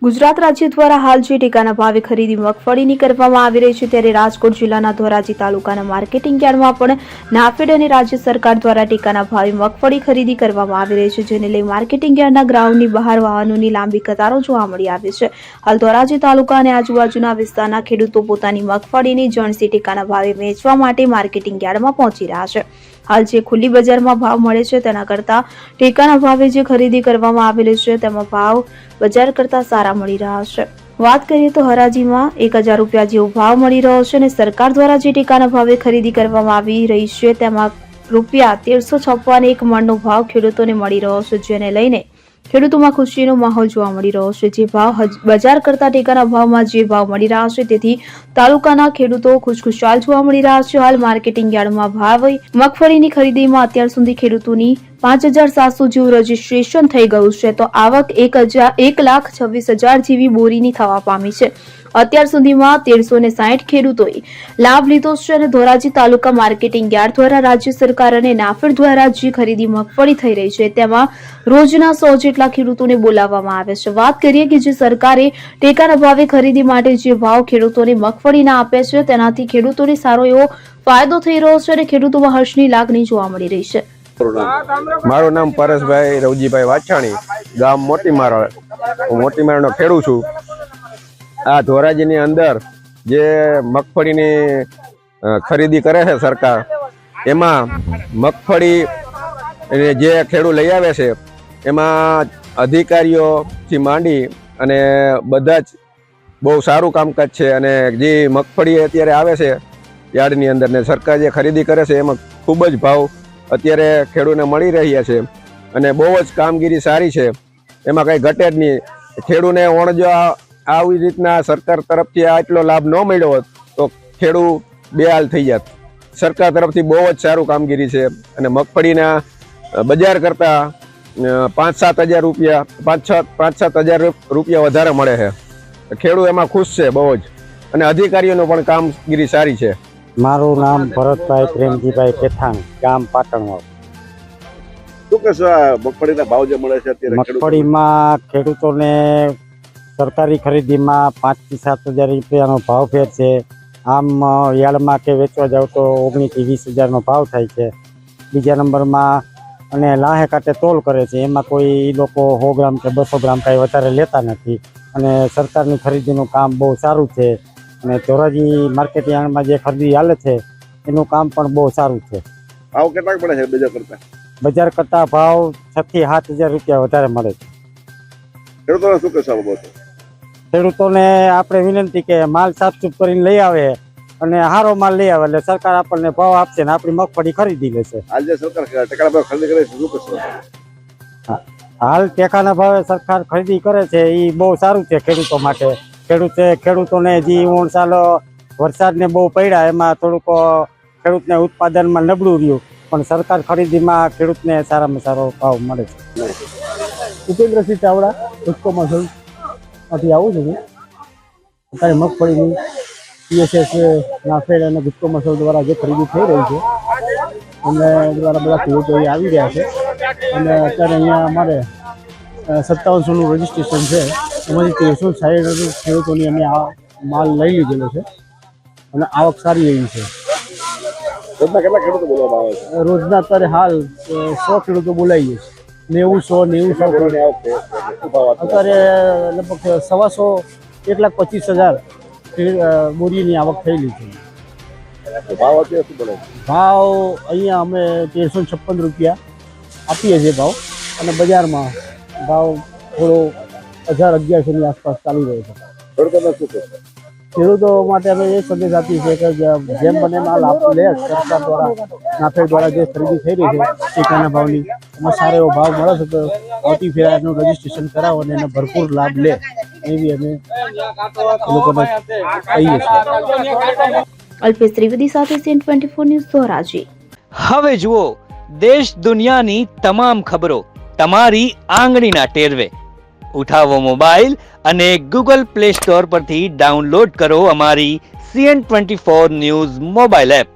ગુજરાત રાજ્ય દ્વારા હાલ જે ટેકાના ભાવે ખરીદી મગફળીની કરવામાં આવી રહી છે ત્યારે રાજકોટ જિલ્લાના ધોરાજી તાલુકાના માર્કેટિંગ યાર્ડમાં પણ નાફેડ અને રાજ્ય સરકાર દ્વારા ટેકાના ભાવે મગફળી ખરીદી કરવામાં આવી રહી છે, જેને લઈ માર્કેટિંગ યાર્ડના ગ્રાઉન્ડની બહાર વાહનોની લાંબી કતારો જોવા મળી આવી છે। હાલ ધોરાજી તાલુકા અને આજુબાજુના વિસ્તારના ખેડૂતો પોતાની મગફળીની જણસી ટેકાના ભાવે વેચવા માટે માર્કેટિંગ યાર્ડમાં પહોંચી રહ્યા છે। હાલ જે ખુલ્લી બજારમાં ભાવ મળે છે તેના કરતા ટેકાના ભાવે જે ખરીદી કરવામાં આવેલી છે તેમાં ભાવ બજાર કરતા સારા મળી રહ્યા છે। વાત કરીએ તો હરાજીમાં 1000 રૂપિયા જેવો ભાવ મળી રહ્યો છે અને સરકાર દ્વારા જે ટેકાના ભાવે ખરીદી કરવામાં આવી રહી છે તેમાં રૂપિયા 1356 એક મણનો ભાવ ખેડૂતોને મળી રહ્યો છે, જેને લઈને ખેડૂતોમાં ખુશીનો માહોલ જોવા મળી રહ્યો છે। જે ભાવ બજાર કરતા ટેકાના ભાવમાં જે ભાવ મળી રહ્યા છે તેથી તાલુકાના ખેડૂતો ખુશખુશાલ જોવા મળી રહ્યા છે। હાલ માર્કેટિંગ યાર્ડમાં ભાવ મગફળીની ખરીદીમાં અત્યાર સુધી ખેડૂતોની 5700 જેવું રજીસ્ટ્રેશન થઈ ગયું છે, તો આવક 1,26,000 જેવી બોરીની થવા પામી છે। અત્યાર સુધીમાં 1360 ખેડૂતોએ લાભ લીધો છે અને ધોરાજી તાલુકા માર્કેટિંગ યાર્ડ દ્વારા રાજ્ય સરકાર અને નાફેડ દ્વારા જે ખરીદી મગફળી થઈ રહી છે તેમાં રોજના 100 જેટલા ખેડૂતોને બોલાવવામાં આવે છે। વાત કરીએ કે જે સરકારે ટેકાના ભાવે ખરીદી માટે જે ભાવ ખેડૂતોને મગફળીના આપે છે તેનાથી ખેડૂતોને સારો એવો ફાયદો થઈ રહ્યો છે અને ખેડૂતોમાં હર્ષની લાગણી જોવા મળી રહી છે। મારું નામ પરેશભાઈ રવજીભાઈ વાછાણી, ગામ મોટી મારળ, હું મોટી મારળનો ખેડૂત છું। આ ધોરાજીની અંદર જે મગફળીની ખરીદી કરે છે સરકાર, એમાં મગફળી જે ખેડૂત લઈ આવે છે એમાં અધિકારીઓથી માંડી અને બધા જ બહુ સારું કામકાજ છે અને જે મગફળી અત્યારે આવે છે યાર્ડની અંદર ને સરકાર જે ખરીદી કરે છે એમાં ખૂબ જ ભાવ અત્યારે ખેડૂતને મળી રહ્યા છે અને બહુ જ કામગીરી સારી છે, એમાં કંઈ ઘટે જ નહીં। ખેડૂતને ઓણજો આવી રીતના સરકાર તરફથી આટલો લાભ ન મળ્યો હોત તો ખેડૂત બેહાલ થઈ જાત। સરકાર તરફથી બહુ જ સારું કામગીરી છે અને મગફળીના બજાર કરતાં 5-7 હજાર રૂપિયા 5-7 હજાર રૂપિયા વધારે મળે છે। ખેડૂત એમાં ખુશ છે બહુ જ અને અધિકારીઓનો પણ કામગીરી સારી છે। મારું નામ ભરતભાઈ પ્રેમજીભાઈ પેથાણ, ગામ પાટણવાવ। શું કહેશો મગફળીના ભાવ જે મળે છે અત્યારે? મગફળીમાં ખેડૂતોને સરકારી ખરીદીમાં 5 થી 7 હજાર રૂપિયાનો ભાવ ફેર છે। આમ યાર્ડમાં કે વેચવા જાવ તો 19 થી 20 હજારનો ભાવ થાય છે। બીજા નંબરમાં અને લાહે કાંઠે તોલ કરે છે, એમાં કોઈ લોકો 100 ગ્રામ કે 200 ગ્રામ કાંઈ વધારે લેતા નથી અને સરકારની ખરીદીનું કામ બહુ સારું છે અને ધોરાજી માર્કેટ યાર્ડમાં જે ખરીદી ચાલે છે એનું કામ પણ બહુ સારું છે। ભાવ કેટલા પડે છે બજાર કરતા? બજાર કરતા ભાવ 6 થી 7 હજાર રૂપિયા વધારે મળે છે। ખેડૂતોને શું કહેશો આ બાબતે? ખેડૂતોને આપણે વિનંતી કે માલ સાફસૂફ કરીને લઈ આવે અને સારો માલ લઈ આવે એટલે સરકાર આપણને ભાવ આપશે ને આપણી મગફળી ખરીદી લેશે। આજે સરકાર ટેકાના ભાવ ખરીદી કરે છે, શું કહેશો? હાલ ટેકાના ભાવે સરકાર ખરીદી કરે છે એ બહુ સારું છે ખેડૂતો માટે। ખેડૂતોને જે સાલો વરસાદને બહુ પડ્યા એમાં થોડુંક ખેડૂતને ઉત્પાદનમાં નબળું રહ્યું, પણ સરકાર ખરીદીમાં ખેડૂતને સારામાં સારો ભાવ મળે છે। ઉપેન્દ્રસિંહ ચાવડા, ગુસ્કો મસલમાંથી આવું છું। અત્યારે મગફળીની PSS નાફેડ અને ગુસ્કો મસલ દ્વારા જે ખરીદી થઈ રહી છે અને દ્વારા બધા ખેડૂતો અહીં આવી રહ્યા છે અને અત્યારે અહીંયા અમારે 5700નું રજીસ્ટ્રેશન છે, એમાંથી 1360 ખેડૂતોની અમે આ માલ લઈ લીધેલો છે અને આવક સારી એવી છે। રોજના કેટલા ખેડૂતો બોલવામાં આવે છે? રોજના અત્યારે હાલ 100 ખેડૂતો બોલાવીએ છીએ। 90 ખેડૂતોની આવક છે શું ભાવ અત્યારે લગભગ 125,000 બોરીની આવક થયેલી છે। ભાવ અત્યારે શું પડે? ભાવ અહીંયા અમે 1356 રૂપિયા આપીએ છીએ ભાવ અને બજારમાં ભાવ થોડો 1000-1100ની આસપાસ ચાલી રહ્યો છે। ખેડૂતોને શું કહેશો? ખેડૂતો માટે અમે એ સંદેશ આપીએ છીએ કે જેમ બને માલ લે, સરકાર દ્વારા નાફેડ દ્વારા જે ખરીદી થઈ રહી છે ટેકાના ભાવની એમાં સારો એવો ભાવ મળે છે તો આવતી ફેરા એનું રજીસ્ટ્રેશન કરાવો અને એનો ભરપૂર લાભ લે એવી અમે લોકોને કહીએ છીએ। અલ્પેશ ત્રિવેદી સાથે CN24 ન્યૂઝ ધોરાજી। હવે જુઓ દેશ દુનિયાની તમામ ખબરો તમારી આંગળીના ટેરવે। ઉઠાવો મોબાઈલ અને Google Play Store પરથી ડાઉનલોડ કરો અમારી CN24 ન્યૂઝ મોબાઈલ એપ।